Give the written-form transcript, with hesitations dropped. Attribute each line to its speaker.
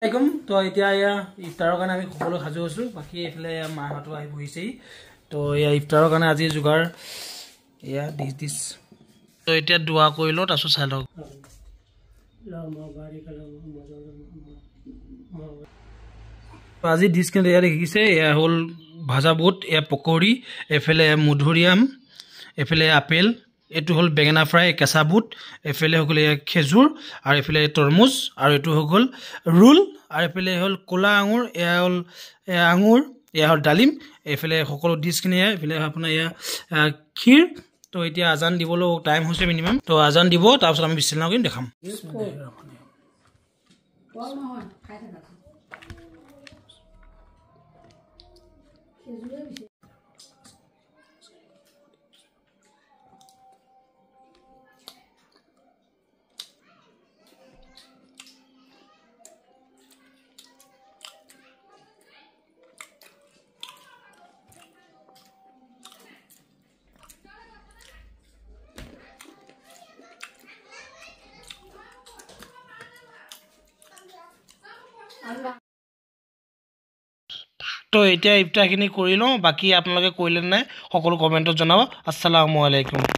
Speaker 1: একদম তো এতিয়া ইফতাৰৰ কাৰণে আমি সকলো সাজু আছোঁ বাকী এইফালে মাহঁতো আহি বহিছেই তো ইফতাৰৰ কাৰণে আজি যোগাৰ ডিছ তো এতিয়া দোৱা কৰি লওঁ তাৰপিছত চাই লওক আজি ডিছ কিন্তু এয়া দেখিছে এয়া হ'ল ভাজা বুট এয়া পকৰি এইফালে মধুৰিআম এইফালে আপেল এইটো হ'ল বেঙেনা ফ্ৰাই কেঁচা বুট এইফালে হৈ গ'ল এয়া খেজুৰ আৰু এইফালে তৰমুজ আৰু এইটো হৈ গ'ল ৰোল আৰু এইফালে হ'ল ক'লা আঙুৰ এয়া হ'ল আঙুৰ এয়া হ'ল ডালিম এইফালে সকলো ডিছখিনি এইফালে আপোনাৰ এয়া ক্ষীৰ তো এতিয়া আজান দিবলৈ টাইম হৈছে মিনিমাম তো আজান দিব তাৰপিছত আমি বিচনা কৰিম দেখাম তো এতিয়া ইফতাৰখিনি কৰি লওঁ বাকী আপোনালোকে কৰিলে নাই সকলো কমেণ্টত জনাব আসসালামু আলাইকুম